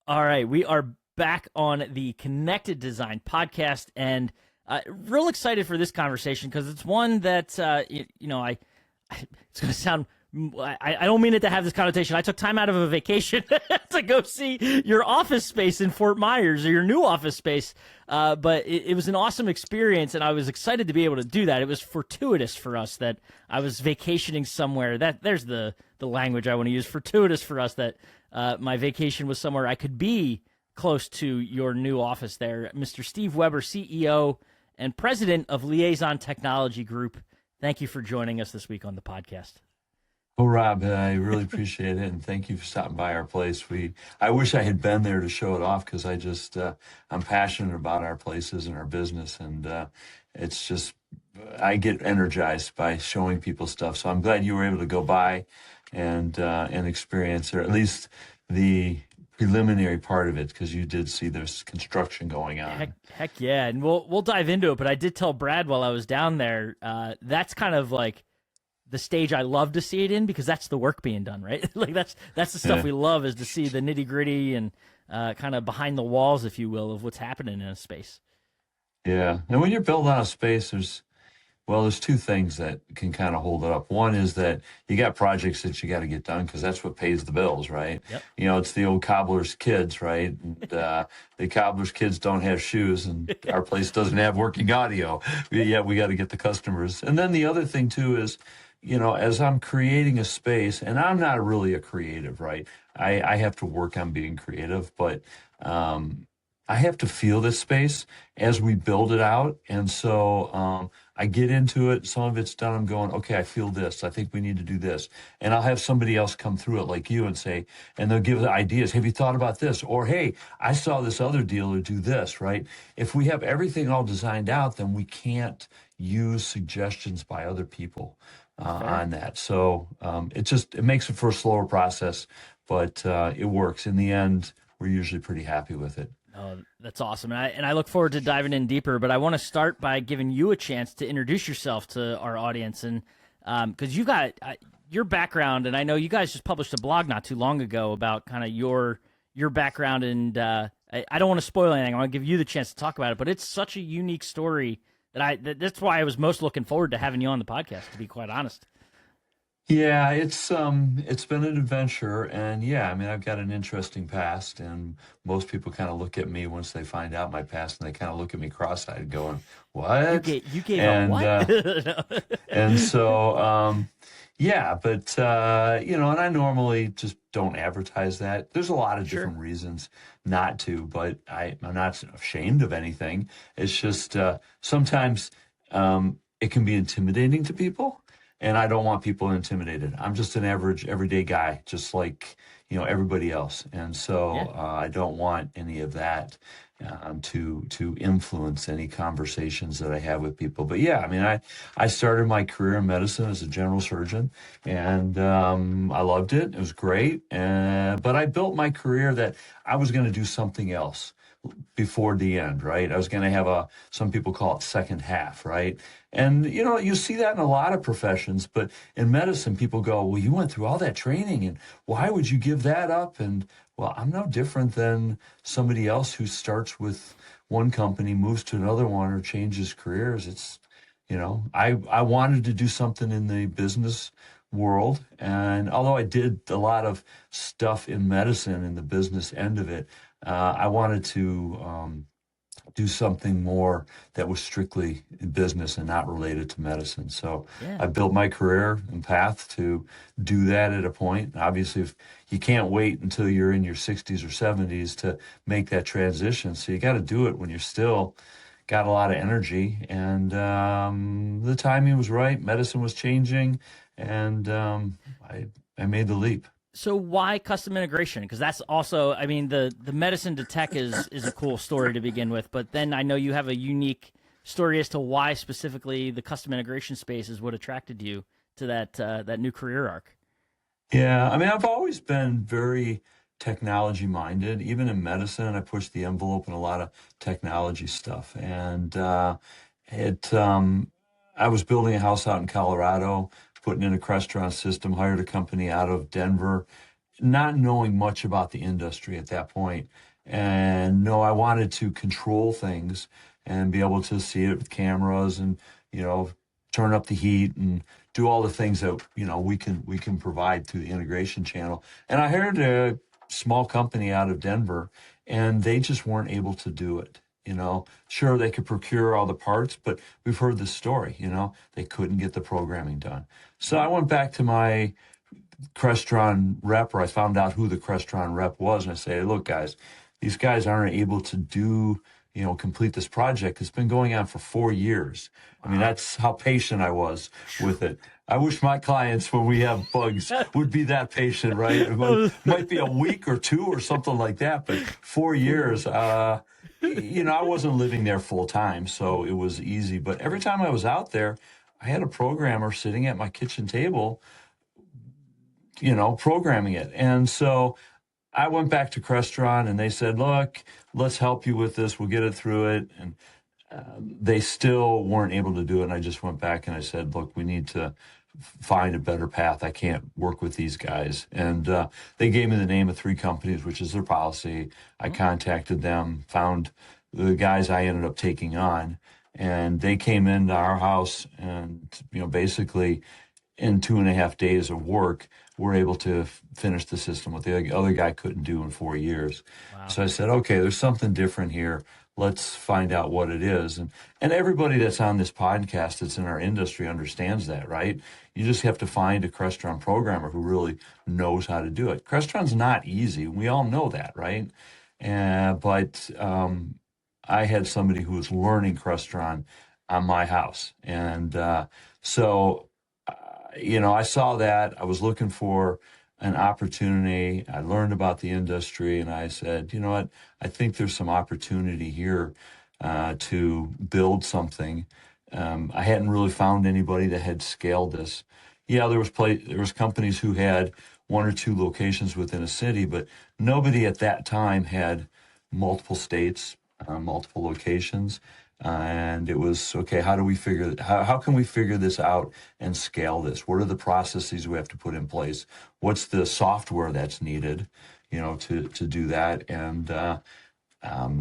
All right, we are back on the Connected Design podcast, and real excited for this conversation because it's one that it's going to sound. I don't mean it to have this connotation. I took time out of a vacation to go see your office space in Fort Myers, or your new office space. But it was an awesome experience, and I was excited to be able to do that. It was fortuitous for us that I was vacationing somewhere. There's the language I want to use. Fortuitous for us that my vacation was somewhere I could be close to your new office there. Mr. Steve Weber, CEO and president of Liaison Technology Group. Thank you for joining us this week on the podcast. Oh, Rob, I really appreciate it, and thank you for stopping by our place. I wish I had been there to show it off because I'm passionate about our places and our business, and it's just, I get energized by showing people stuff. So I'm glad you were able to go by and experience, or at least the preliminary part of it, because you did see there's construction going on. Heck yeah, and we'll dive into it. But I did tell Brad while I was down there, that's kind of like the stage I love to see it in, because that's the work being done, right? Like that's the stuff we love, is to see the nitty gritty and kind of behind the walls, if you will, of what's happening in a space. Yeah, and when you're building on a space, there's two things that can kind of hold it up. One is that you got projects that you got to get done because that's what pays the bills, right? Yep. It's the old cobbler's kids, right? And, the cobbler's kids don't have shoes, and our place doesn't have working audio. We got to get the customers. And then the other thing too is, as I'm creating a space, and I'm not really a creative, right? I have to work on being creative, but I have to feel this space as we build it out. And so I get into it. Some of it's done. I'm going, okay, I feel this. I think we need to do this. And I'll have somebody else come through it like you and say, and they'll give the ideas. Have you thought about this? Or, hey, I saw this other dealer do this, right? If we have everything all designed out, then we can't use suggestions by other people on that. So it makes it for a slower process, but it works. In the end, we're usually pretty happy with it. Oh, that's awesome. And I look forward to diving in deeper, but I want to start by giving you a chance to introduce yourself to our audience. And because you've got your background, and I know you guys just published a blog not too long ago about kind of your background. And I don't want to spoil anything. I want to give you the chance to talk about it, but it's such a unique story that's why I was most looking forward to having you on the podcast, to be quite honest. Yeah, it's been an adventure, and yeah, I mean, I've got an interesting past, and most people kind of look at me once they find out my past, and they kind of look at me cross-eyed, going, "What? You gave a what?" And so, yeah, but and I normally just don't advertise that. There's a lot of different reasons not to, but I'm not ashamed of anything. It's just sometimes it can be intimidating to people. And I don't want people intimidated. I'm just an average, everyday guy, just like, everybody else. And so I don't want any of that to influence any conversations that I have with people. But yeah, I mean, I started my career in medicine as a general surgeon, and I loved it. It was great. But I built my career that I was going to do something else before the end, right? I was going to have some people call it second half, right? And, you see that in a lot of professions, but in medicine, people go, well, you went through all that training, and why would you give that up? And, well, I'm no different than somebody else who starts with one company, moves to another one, or changes careers. It's, I wanted to do something in the business world. And although I did a lot of stuff in medicine and the business end of it, I wanted to do something more that was strictly in business and not related to medicine. So I built my career and path to do that at a point. Obviously, if you can't wait until you're in your 60s or 70s to make that transition. So you got to do it when you're still got a lot of energy. And the timing was right. Medicine was changing. And I made the leap. So why custom integration? Because that's also, I mean, the medicine to tech is a cool story to begin with, but then I know you have a unique story as to why specifically the custom integration space is what attracted you to that new career arc. Yeah, I mean, I've always been very technology minded. Even in medicine, I pushed the envelope in a lot of technology stuff. And I was building a house out in Colorado, putting in a restaurant system, hired a company out of Denver, not knowing much about the industry at that point. And no, I wanted to control things and be able to see it with cameras and, you know, turn up the heat and do all the things that, you know, we can provide through the integration channel. And I hired a small company out of Denver, and they just weren't able to do it. You know, sure, they could procure all the parts, but we've heard this story, you know, they couldn't get the programming done. So I went back to my Crestron rep, or I found out who the Crestron rep was, and I say, look, guys, these guys aren't able to do, you know, complete this project. It's been going on for 4 years. I mean, Wow. that's how patient I was with it. I wish my clients, when we have bugs, would be that patient, right? It might be a week or two or something like that, but 4 years, you know, I wasn't living there full time, so it was easy. But every time I was out there, I had a programmer sitting at my kitchen table, you know, programming it. And so I went back to Crestron and they said, look, let's help you with this. We'll get it through it. And they still weren't able to do it. And I just went back and I said, look, we need to find a better path. I can't work with these guys. And they gave me the name of 3 companies, which is their policy. I contacted them, found the guys I ended up taking on, and they came into our house and, you know, basically in 2.5 days of work, we're able to finish the system what the other guy couldn't do in 4 years. Wow. So I said, okay, there's something different here. Let's find out what it is. And everybody that's on this podcast that's in our industry understands that, right? You just have to find a Crestron programmer who really knows how to do it. Crestron's not easy. We all know that, right? But I had somebody who was learning Crestron on my house. And so you know, I saw that. I was looking for an opportunity. I learned about the industry, and I said, you know what? I think there's some opportunity here to build something. I hadn't really found anybody that had scaled this. Yeah, there was companies who had 1 or 2 locations within a city, but nobody at that time had multiple states, multiple locations. And it was, okay, how can we figure this out and scale this? What are the processes we have to put in place? What's the software that's needed, you know, to do that? And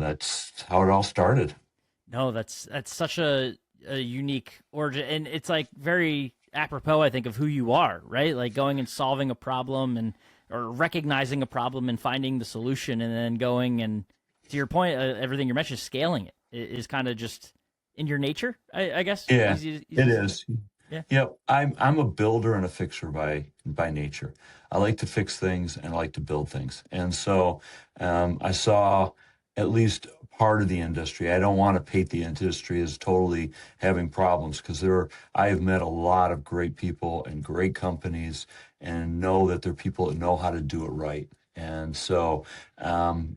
that's how it all started. No, that's such a unique origin, and it's like very apropos, I think, of who you are, right? Like going and solving a problem, and or recognizing a problem and finding the solution, and then going and, to your point, everything you mentioned, scaling it is kind of just in your nature, I guess. Yeah, Easy it to say. is. Yeah. Yep, I'm a builder and a fixer by nature. I like to fix things and I like to build things. And so I saw at least part of the industry. I don't want to paint the industry as totally having problems, because I have met a lot of great people and great companies, and know that they're people that know how to do it right. And so um,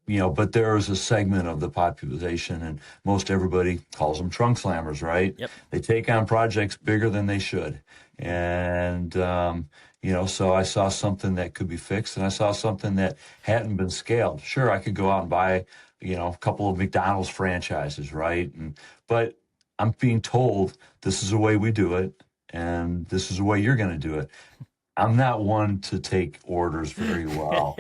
you know, but there is a segment of the population, and most everybody calls them trunk slammers, right? Yep. They take on projects bigger than they should. And, you know, so I saw something that could be fixed, and I saw something that hadn't been scaled. Sure, I could go out and buy, you know, a couple of McDonald's franchises, right? But I'm being told this is the way we do it, and this is the way you're going to do it. I'm not one to take orders very well.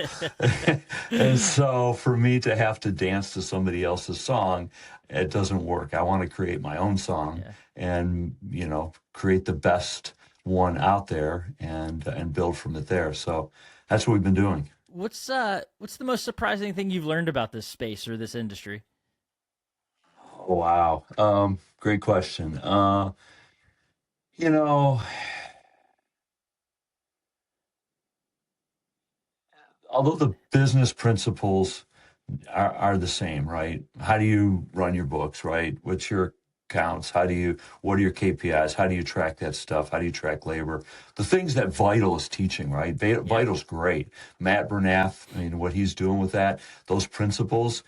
And so for me to have to dance to somebody else's song, it doesn't work. I want to create my own song Yeah. and, you know, create the best one out there and build from it there. So that's what we've been doing. What's the most surprising thing you've learned about this space or this industry? Oh, wow. Great question. You know, although the business principles are the same, right? How do you run your books, right? What's your accounts? What are your KPIs? How do you track that stuff? How do you track labor? The things that Vital is teaching, right? Yeah. Vital's great. Matt Bernath, I mean, what he's doing with that, those principles,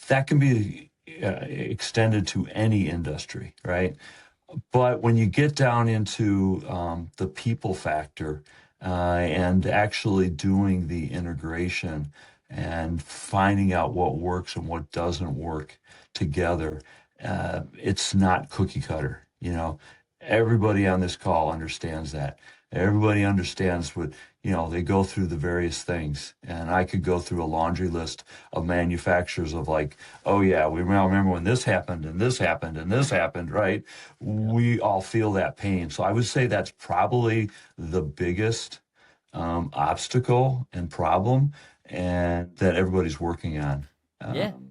that can be extended to any industry, right? But when you get down into the people factor and actually doing the integration and finding out what works and what doesn't work together, it's not cookie cutter. You know, everybody on this call understands that. Everybody understands what, they go through the various things. And I could go through a laundry list of manufacturers of like, oh yeah, we remember when this happened and this happened and this happened, right? Yeah. We all feel that pain. So I would say that's probably the biggest obstacle and problem, and that everybody's working on. Yeah. Um,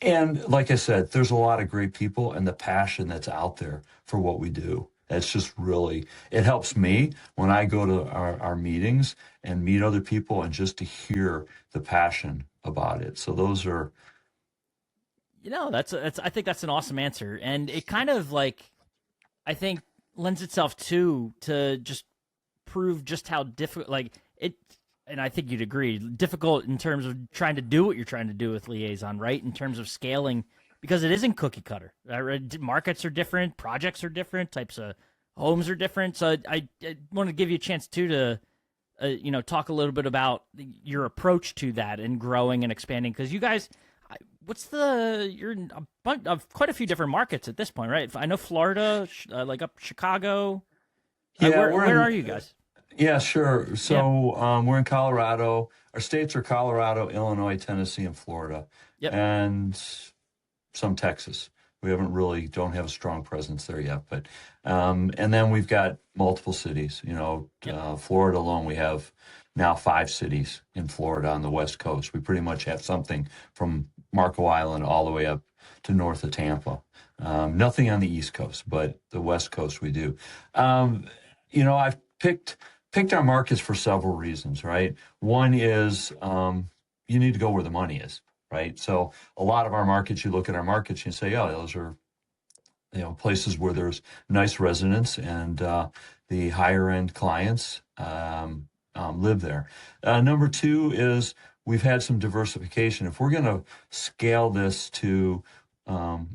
and like I said, there's a lot of great people and the passion that's out there for what we do. That's just really, it helps me when I go to our meetings and meet other people and just to hear the passion about it. So those are, That's I think that's an awesome answer, and it kind of like I think lends itself to just prove just how difficult like it. And I think you'd agree, difficult in terms of trying to do what you're trying to do with Liaison, right? In terms of scaling, because it isn't cookie cutter. Markets are different, projects are different, types of homes are different. So I want to give you a chance too to talk a little bit about your approach to that and growing and expanding, because you guys, you're in a bunch of quite a few different markets at this point, right? I know Florida, like up Chicago. yeah, Where are you guys? yeah, sure. Yeah. So we're in Colorado. Our states are Colorado, Illinois, Tennessee, and Florida, Yep. and some Texas. We don't have a strong presence there yet, but and then we've got multiple cities. Yep. Florida alone, we have now 5 cities in Florida on the West Coast. We pretty much have something from Marco Island all the way up to north of Tampa. Nothing on the East Coast, but the West Coast we do. I've picked our markets for several reasons, right? One is you need to go where the money is, right? So a lot of our markets, you look at our markets, you say, oh, those are places where there's nice residents and the higher end clients live there. Number two is we've had some diversification. If we're going to scale this to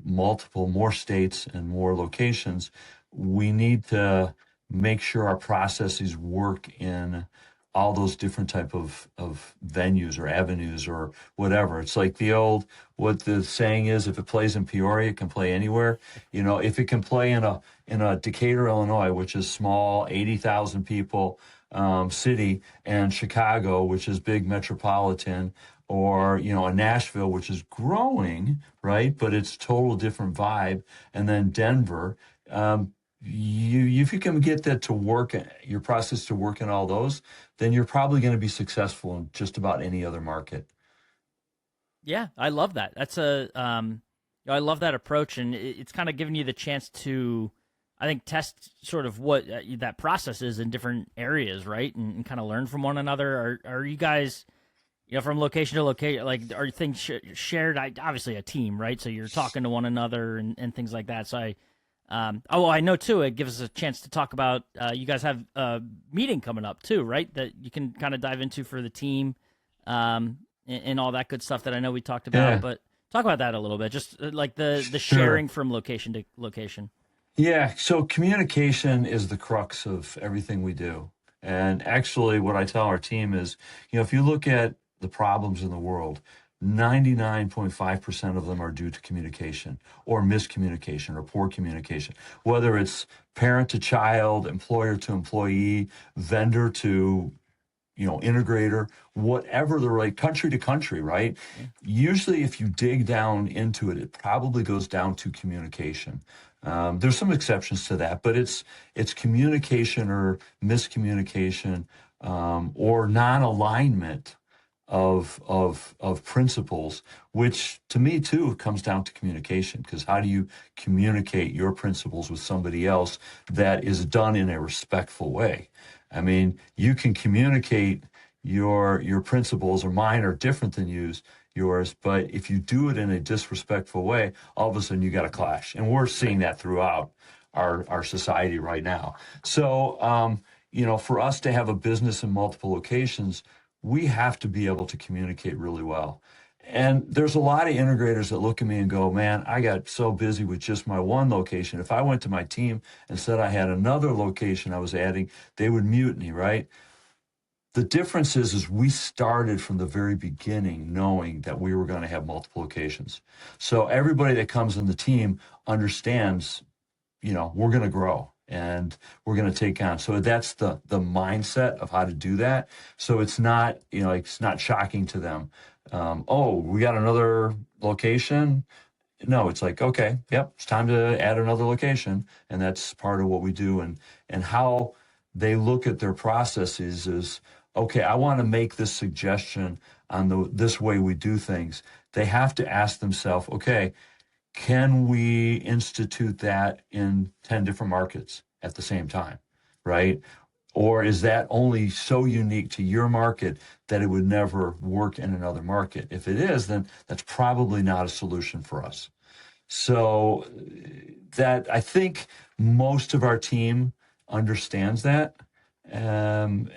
multiple more states and more locations, we need to make sure our processes work in all those different type of venues or avenues or whatever. It's like what the saying is, if it plays in Peoria, it can play anywhere. If it can play in a Decatur, Illinois, which is small, 80,000 people city, and Chicago, which is big metropolitan, or a Nashville, which is growing, right? But it's total different vibe, and then Denver. If you can get that to work, your process to work in all those, then you're probably going to be successful in just about any other market. Yeah, I love that. I love that approach, and it's kind of giving you the chance to, I think, test sort of what that process is in different areas, right? And kind of learn from one another. Are you guys, from location to location, like, are things shared? Obviously a team, right? So you're talking to one another and things like that. So I know too. It gives us a chance to talk about. You guys have a meeting coming up too, right? That you can kind of dive into for the team, and all that good stuff that I know we talked about. Yeah, But talk about that a little bit, just like the sure. sharing from location to location. Yeah, so communication is the crux of everything we do. And actually, what I tell our team is, if you look at the problems in the world, 99.5% of them are due to communication or miscommunication or poor communication, whether it's parent to child, employer to employee, vendor to integrator, whatever the right country to country, right? Yeah. Usually, if you dig down into it, it probably goes down to communication. There's some exceptions to that, but it's communication or miscommunication or non-alignment of principles, which to me too comes down to communication. Because how do you communicate your principles with somebody else that is done in a respectful way? I mean, you can communicate your principles, or mine are different than yours, but if you do it in a disrespectful way, all of a sudden you got a clash, and we're seeing Right. that throughout our society right now. So, for us to have a business in multiple locations, we have to be able to communicate really well. And there's a lot of integrators that look at me and go, man, I got so busy with just my one location. If I went to my team and said I had another location I was adding, they would mutiny, right? The difference is we started from the very beginning knowing that we were going to have multiple locations. So everybody that comes in the team understands, we're going to grow. and we're going to take on. So that's the mindset of how to do that. So it's not, it's not shocking to them. Oh, we got another location. No, it's like, okay, yep, it's time to add another location. And that's part of what we do. And how they look at their processes is, okay, I want to make this suggestion on this way we do things. They have to ask themselves, okay, can we institute that in 10 different markets at the same time, right? Or is that only so unique to your market that it would never work in another market? If it is, then that's probably not a solution for us. So that I think most of our team understands that. Um,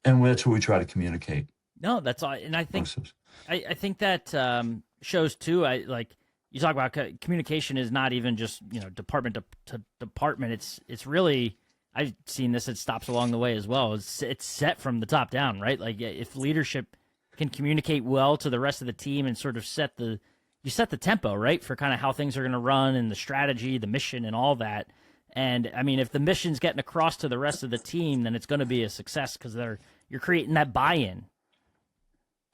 and that's what we try to communicate. No, that's all. And I think that shows too. I like you talk about communication is not even just department to department. It's really I've seen this. It stops along the way as well. It's set from the top down, right? Like if leadership can communicate well to the rest of the team and sort of set the tempo, right, for kind of how things are going to run and the strategy, the mission, and all that. And I mean, if the mission's getting across to the rest of the team, then it's going to be a success because you're creating that buy-in.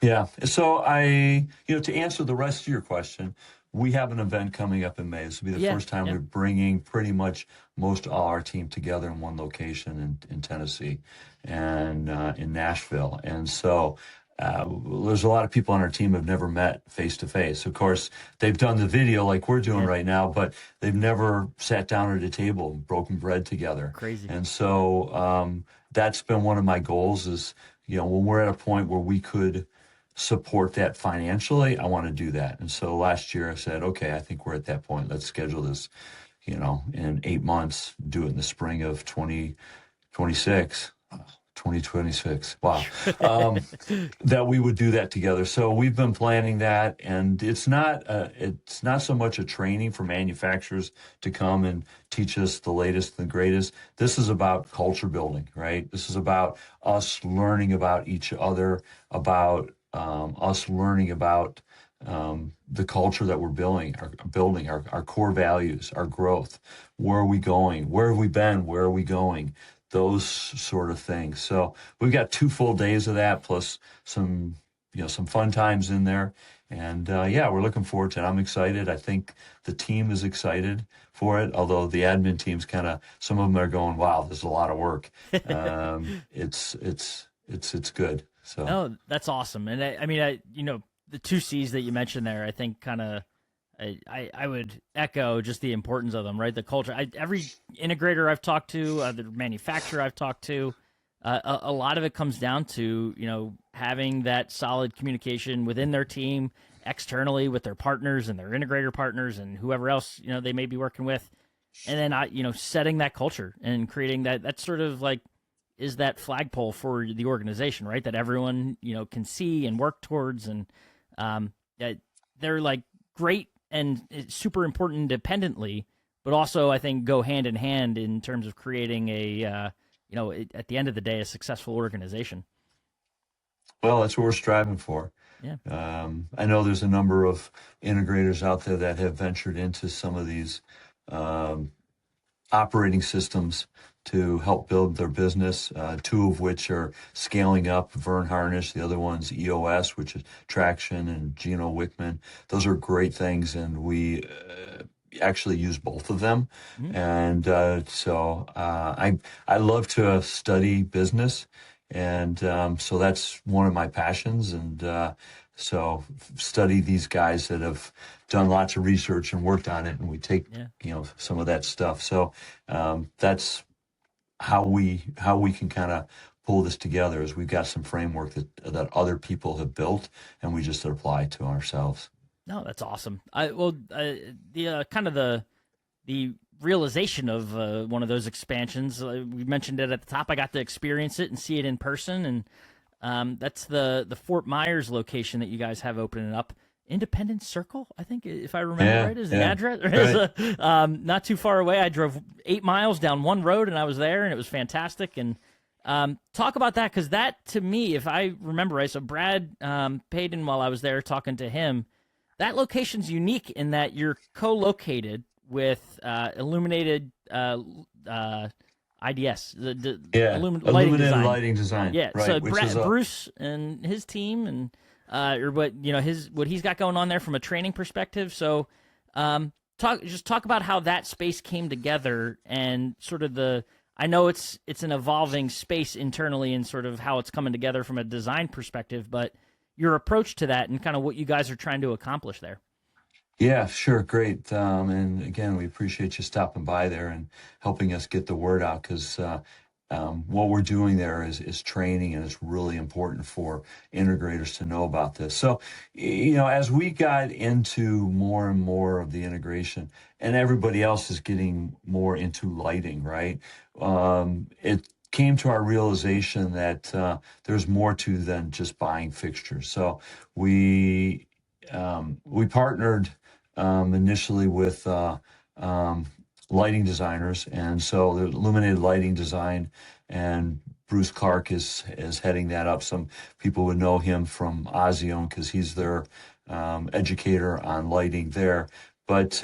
Yeah. So to answer the rest of your question, we have an event coming up in May. This will be the first time we're bringing pretty much most all our team together in one location in Tennessee and in Nashville. And so there's a lot of people on our team have never met face to face. Of course, they've done the video like we're doing right now, but they've never sat down at a table and broken bread together. Crazy. And so that's been one of my goals is, when we're at a point where we could support that financially, I want to do that. And so last year I said, okay, I think we're at that point. Let's schedule this, in 8 months, do it in the spring of 2026. 2026. Wow. That we would do that together. So we've been planning that, and it's not so much a training for manufacturers to come and teach us the latest and the greatest. This is about culture building, right? This is about us learning about each other, about us learning about the culture that we're building, our core values, our growth. Where are we going? Where have we been? Where are we going? Those sort of things. So we've got 2 full days of that, plus some fun times in there. And we're looking forward to it. I'm excited. I think the team is excited for it. Although the admin team's some of them are going, "Wow, this is a lot of work." It's good. So no, that's awesome. And I mean, the 2 C's that you mentioned there, I think I would echo just the importance of them, right? The culture. Every integrator I've talked to, the manufacturer I've talked to, a lot of it comes down to having that solid communication within their team, externally with their partners and their integrator partners and whoever else they may be working with, and then setting that culture and creating that. That's sort of like is that flagpole for the organization, right? That everyone can see and work towards, and they're like great and it's super important independently, but also I think go hand in hand in terms of creating at the end of the day, a successful organization. Well, that's what we're striving for. Yeah. I know there's a number of integrators out there that have ventured into some of these operating systems to help build their business, 2 of which are scaling up, Vern Harnish, the other one's EOS, which is Traction, and Gino Wickman. Those are great things, and we actually use both of them. Mm-hmm. And so I love to study business, and so that's one of my passions, and so study these guys that have done lots of research and worked on it, and we take some of that stuff. So that's how we can kind of pull this together. Is we've got some framework that other people have built, and we just apply to ourselves. No, that's awesome. The kind of the realization of one of those expansions. We mentioned it at the top. I got to experience it and see it in person, and that's the Fort Myers location that you guys have opening up. Independence Circle, I think, if I remember right, is the address. Right. Not too far away. I drove 8 miles down one road, and I was there, and it was fantastic. And talk about that, because that, to me, if I remember right, so Brad Payton, while I was there talking to him, that location's unique in that you're co-located with illuminated IDS, the Yeah, lighting illuminated design. lighting design, Yeah, so right? Which is a Bruce and his team, and or what what he's got going on there from a training perspective. So, talk about how that space came together and sort of the. I know it's an evolving space internally and sort of how it's coming together from a design perspective, but your approach to that and kind of what you guys are trying to accomplish there. Yeah, sure, great. And again, we appreciate you stopping by there and helping us get the word out because what we're doing there is training, and it's really important for integrators to know about this. So, as we got into more and more of the integration, and everybody else is getting more into lighting, right? It came to our realization that there's more to than just buying fixtures. So we partnered initially with lighting designers, and so the illuminated lighting design, and Bruce Clark is heading that up. Some people would know him from Ozion because he's their educator on lighting there. But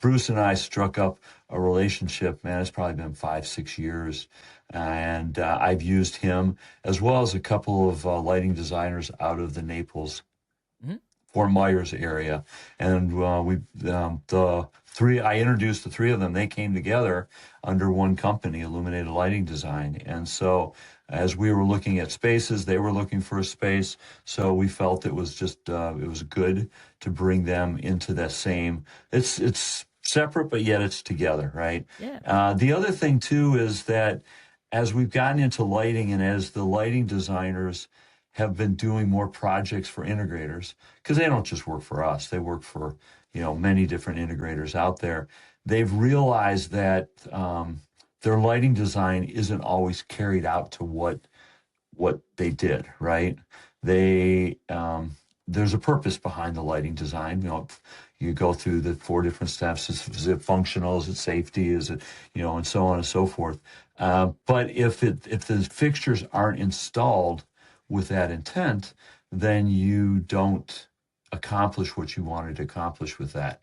Bruce and I struck up a relationship. Man, it's probably been 5-6 years. And I've used him as well as a couple of lighting designers out of the Naples Mm-hmm. Fort Myers area, and the three I introduced the three of them. They came together under one company, Illuminated Lighting Design, and so as we were looking at spaces, they were looking for a space. So we felt it was just it was good to bring them into that same. It's separate, but yet it's together, right? Yeah. The other thing too is that as we've gotten into lighting, and as the lighting designers have been doing more projects for integrators, because they don't just work for us, they work for many different integrators out there. They've realized that their lighting design isn't always carried out to what they did, right? They There's a purpose behind the lighting design. You go through the 4 different steps. Is it functional? Is it safety? Is it and so on and so forth. But if the fixtures aren't installed with that intent, then you don't accomplish what you wanted to accomplish with that.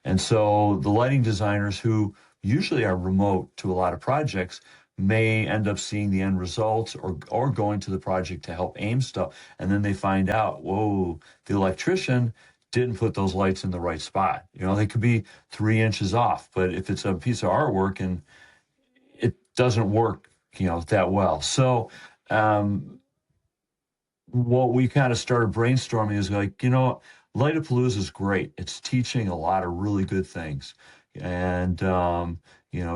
And so the lighting designers, who usually are remote to a lot of projects, may end up seeing the end results, or going to the project to help aim stuff. And then they find out, whoa, the electrician didn't put those lights in the right spot. They could be 3 inches off, but if it's a piece of artwork and it doesn't work, that well. So, what we kind of started brainstorming is like, Lightapalooza is great. It's teaching a lot of really good things. And,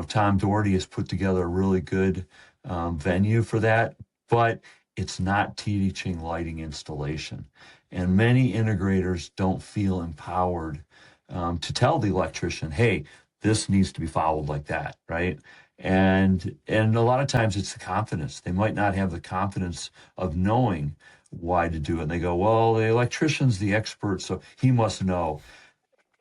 Tom Doherty has put together a really good venue for that, but it's not teaching lighting installation. And many integrators don't feel empowered to tell the electrician, hey, this needs to be followed like that, right? And a lot of times it's the confidence. They might not have the confidence of knowing why to do it. And they go, well, the electrician's the expert, so he must know.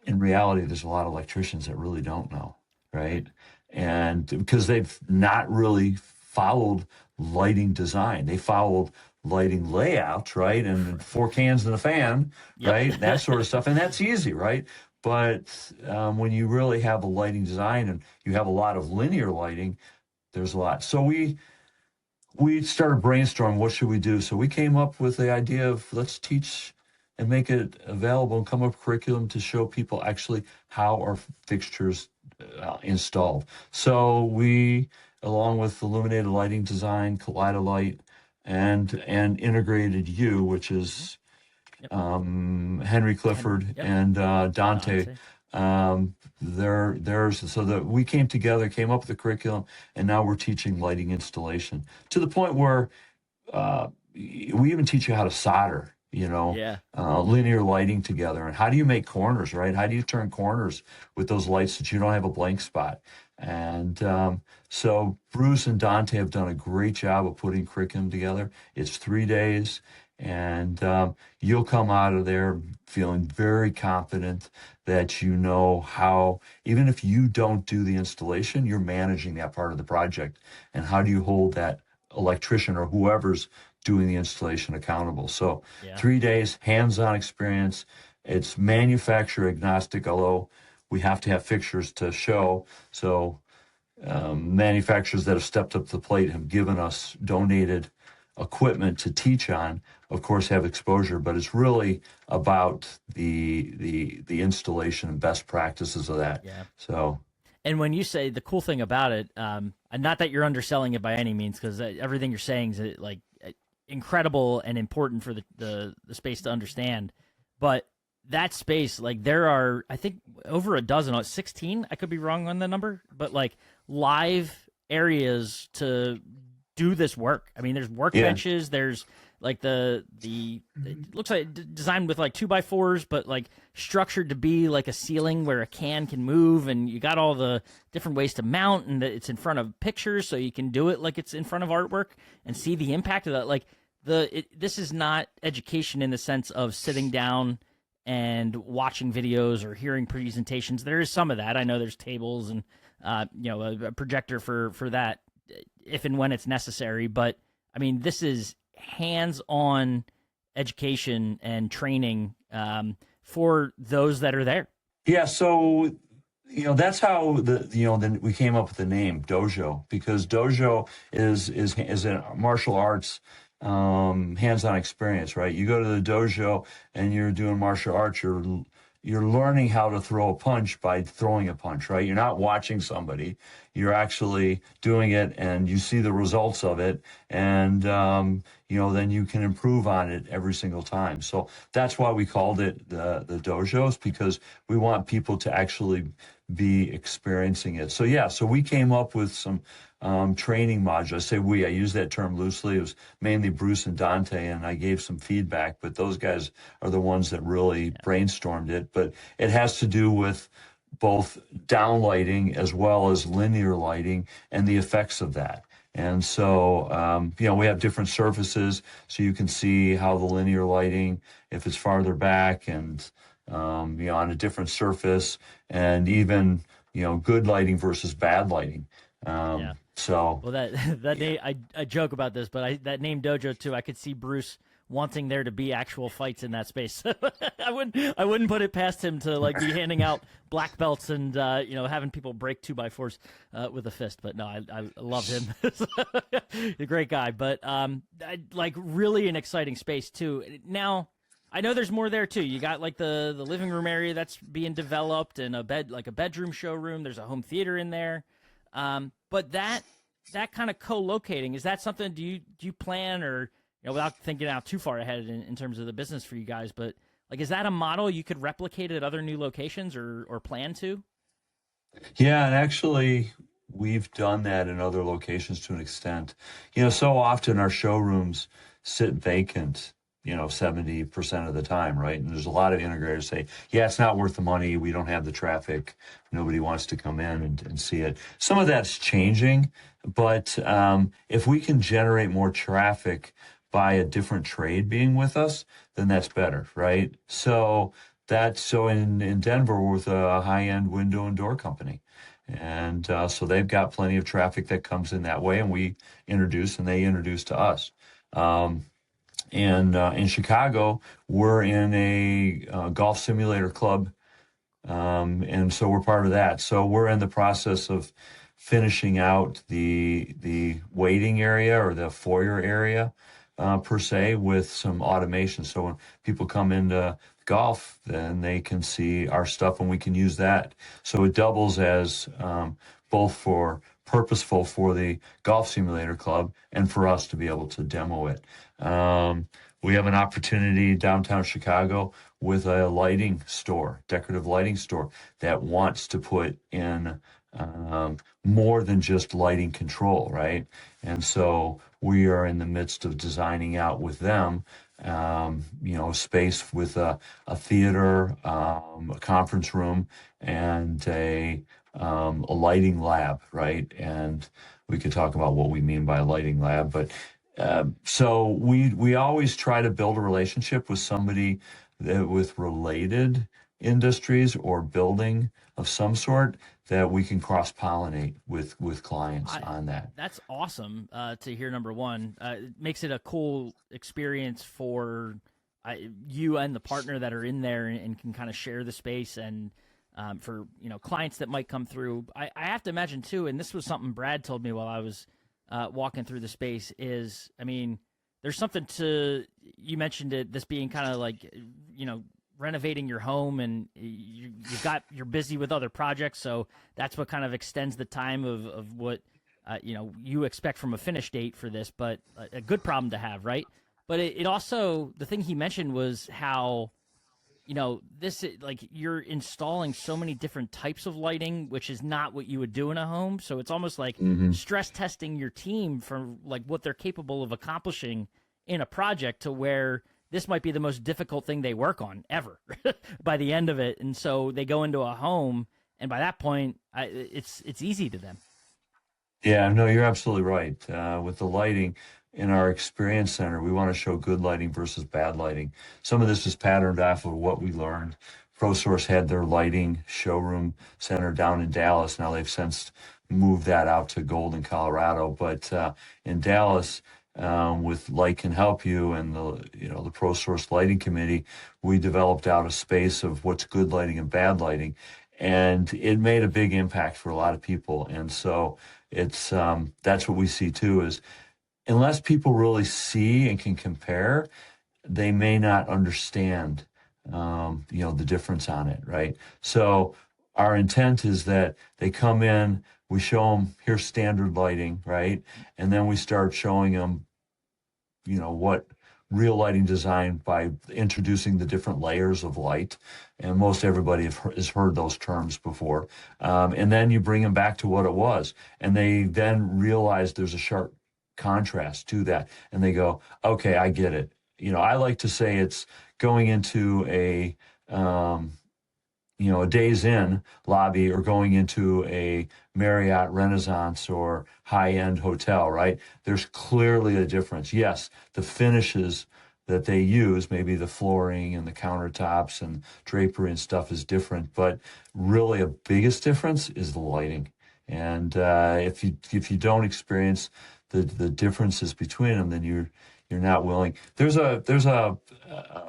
In reality, there's a lot of electricians that really don't know, right? And because they've not really followed lighting design, they followed lighting layouts, right? And 4 cans and a fan, Yep. right? That sort of stuff. And that's easy, right? But when you really have a lighting design and you have a lot of linear lighting, there's a lot. So we started brainstorming, what should we do? So we came up with the idea of, let's teach and make it available and come up with curriculum to show people actually how our fixtures installed. So we, along with Illuminated Lighting Design, Kaleidolight, and Integrated U, which is Yep. Henry Clifford Yep. and Dante. There's so that we came together, came up with the curriculum, and now we're teaching lighting installation to the point where we even teach you how to solder. Yeah. Linear lighting together, and how do you make corners, right? How do you turn corners with those lights that you don't have a blank spot? And so Bruce and Dante have done a great job of putting curriculum together. It's 3 days. And you'll come out of there feeling very confident that you know how, even if you don't do the installation, you're managing that part of the project. And how do you hold that electrician or whoever's doing the installation accountable? So Yeah. 3 days, hands-on experience. It's manufacturer agnostic, although we have to have fixtures to show. So manufacturers that have stepped up to the plate have given us donated equipment to teach on, of course, have exposure, but it's really about the installation and best practices of that. Yeah. So And when you say the cool thing about it, and not that you're underselling it by any means, because everything you're saying is like incredible and important for the space to understand. But that space, like there are, I think, over a dozen, 16. I could be wrong on the number, but like live areas to do this work. I mean, there's yeah, workbenches. There's like the it looks like designed with like 2x4s, but like structured to be like a ceiling where a can move, and you got all the different ways to mount, and it's in front of pictures, so you can do it like it's in front of artwork and see the impact of that. Like this is not education in the sense of sitting down and watching videos or hearing presentations. There is some of that. I know there's tables and a projector for that if and when it's necessary. But I mean, this is hands-on education and training for those that are there. yeah. So that's how then we came up with the name dojo, because dojo is a martial arts hands-on experience, right? You go to the dojo and you're doing martial arts, you're learning how to throw a punch by throwing a punch, right? You're not watching somebody, you're actually doing it, and you see the results of it, and then you can improve on it every single time. So that's why we called it the dojos, because we want people to actually be experiencing it. So yeah, so we came up with some training modules. I say I use that term loosely. It was mainly Bruce and Dante, and I gave some feedback, but those guys are the ones that really brainstormed it. But it has to do with both downlighting as well as linear lighting and the effects of that. And so, we have different surfaces, so you can see how the linear lighting, if it's farther back and, on a different surface, and even, good lighting versus bad lighting. Yeah. So, Well, that yeah. name, I joke about this, but that name dojo too. I could see Bruce wanting there to be actual fights in that space. I wouldn't put it past him to like be handing out black belts and having people break 2x4s with a fist. But no, I love him. He's a great guy, but like really an exciting space too. Now I know there's more there too. You got like the living room area that's being developed, and a bedroom showroom. There's a home theater in there. But that kind of co-locating, is that something do you plan, or without thinking out too far ahead in terms of the business for you guys, but like is that a model you could replicate at other new locations or plan to? Yeah, and actually, we've done that in other locations to an extent. So often our showrooms sit vacant, 70% of the time, right? And there's a lot of integrators say, yeah, it's not worth the money. We don't have the traffic. Nobody wants to come in and see it. Some of that's changing, but if we can generate more traffic by a different trade being with us, then that's better, right? So in Denver, we're with a high-end window and door company. And so they've got plenty of traffic that comes in that way, and we introduce and they introduce to us. Um, and in Chicago, we're in a golf simulator club, and so we're part of that. So we're in the process of finishing out the waiting area or the foyer area, per se, with some automation. So when people come into golf, then they can see our stuff and we can use that. So it doubles as both for purposeful for the golf simulator club and for us to be able to demo it. We have an opportunity downtown Chicago with a lighting store, decorative lighting store, that wants to put in more than just lighting control, right? And so we are in the midst of designing out with them, space with a theater, a conference room, and a lighting lab, right? And we could talk about what we mean by a lighting lab, but so we always try to build a relationship with somebody with related industries or building of some sort that we can cross pollinate with clients I on that. That's awesome to hear. Number one, it makes it a cool experience for you and the partner that are in there, and can kind of share the space and for clients that might come through. I have to imagine too, and this was something Brad told me while I was walking through the space. Is I mean, there's something to you mentioned it. This being kind of like renovating your home, and you're busy with other projects, so that's what kind of extends the time of what you expect from a finish date for this. But a good problem to have, right? But it also, the thing he mentioned was how this like you're installing so many different types of lighting, which is not what you would do in a home. So it's almost like stress testing your team for like what they're capable of accomplishing in a project, to where this might be the most difficult thing they work on ever by the end of it. And so they go into a home, and by that point, it's easy to them. Yeah, no, you're absolutely right. With the lighting in our experience center, we want to show good lighting versus bad lighting. Some of this is patterned off of what we learned. ProSource had their lighting showroom center down in Dallas. Now they've since moved that out to Golden, Colorado. But in Dallas, with Light Can Help You and the ProSource Lighting Committee, we developed out a space of what's good lighting and bad lighting, and it made a big impact for a lot of people. And so it's that's what we see too, is unless people really see and can compare, they may not understand the difference on it, right? So our intent is that they come in, we show them here's standard lighting, right? And then we start showing them what real lighting design by introducing the different layers of light. And most everybody has heard those terms before. And then you bring them back to what it was. And they then realize there's a sharp contrast to that. And they go, okay, I get it. I like to say it's going into a Days Inn lobby or going into a Marriott Renaissance or high-end hotel, right? There's clearly a difference. Yes, the finishes that they use, maybe the flooring and the countertops and drapery and stuff is different, but really a biggest difference is the lighting. And if you don't experience the differences between them, then you're not willing. There's a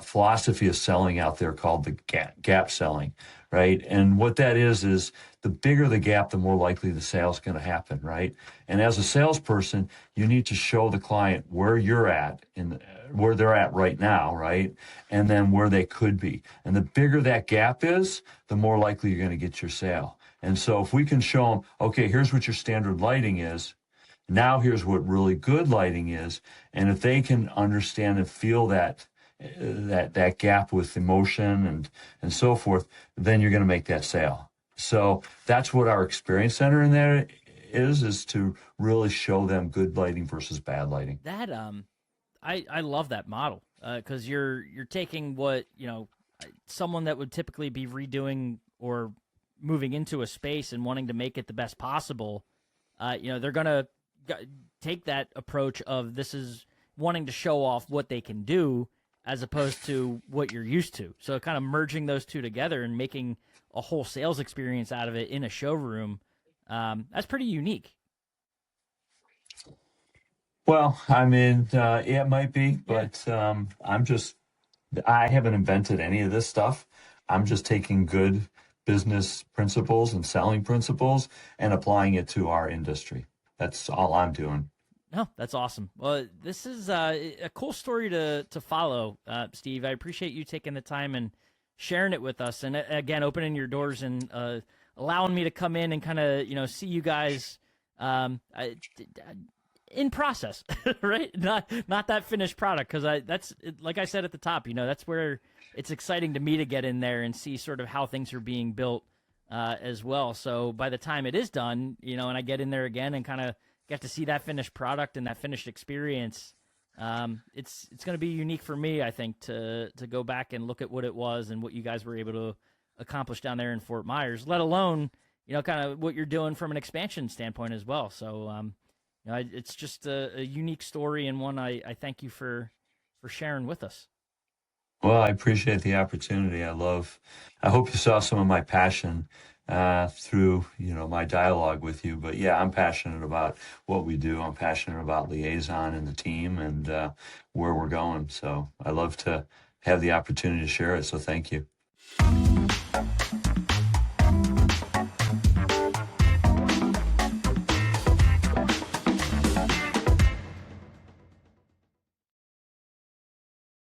philosophy of selling out there called the gap selling, right? And what that is the bigger the gap, the more likely the sale is going to happen, right? And as a salesperson, you need to show the client where you're at where they're at right now, right? And then where they could be. And the bigger that gap is, the more likely you're going to get your sale. And so if we can show them, okay, here's what your standard lighting is. Now here's what really good lighting is. And if they can understand and feel that gap with emotion and so forth, then you're going to make that sale. So that's what our experience center in there is to really show them good lighting versus bad lighting. That I love that model, because you're taking what someone that would typically be redoing or moving into a space and wanting to make it the best possible. They're gonna take that approach of this is wanting to show off what they can do as opposed to what you're used to. So kind of merging those two together and making a whole sales experience out of it in a showroom, that's pretty unique. Well, I mean, it might be, but I haven't invented any of this stuff. I'm just taking good business principles and selling principles and applying it to our industry. That's all I'm doing. No, that's awesome. Well, this is a cool story to follow, Steve. I appreciate you taking the time and sharing it with us, and again, opening your doors and allowing me to come in and kind of see you guys in process, right? Not that finished product, because that's like I said at the top. That's where it's exciting to me to get in there and see sort of how things are being built as well. So by the time it is done, and I get in there again and kind of get to see that finished product and that finished experience, it's going to be unique for me, I think, to go back and look at what it was and what you guys were able to accomplish down there in Fort Myers, let alone kind of what you're doing from an expansion standpoint as well. So it's just a unique story, and one I thank you for sharing with us. Well, I appreciate the opportunity. I hope you saw some of my passion through, my dialogue with you. But yeah, I'm passionate about what we do. I'm passionate about Liaison and the team and where we're going. So I love to have the opportunity to share it. So thank you.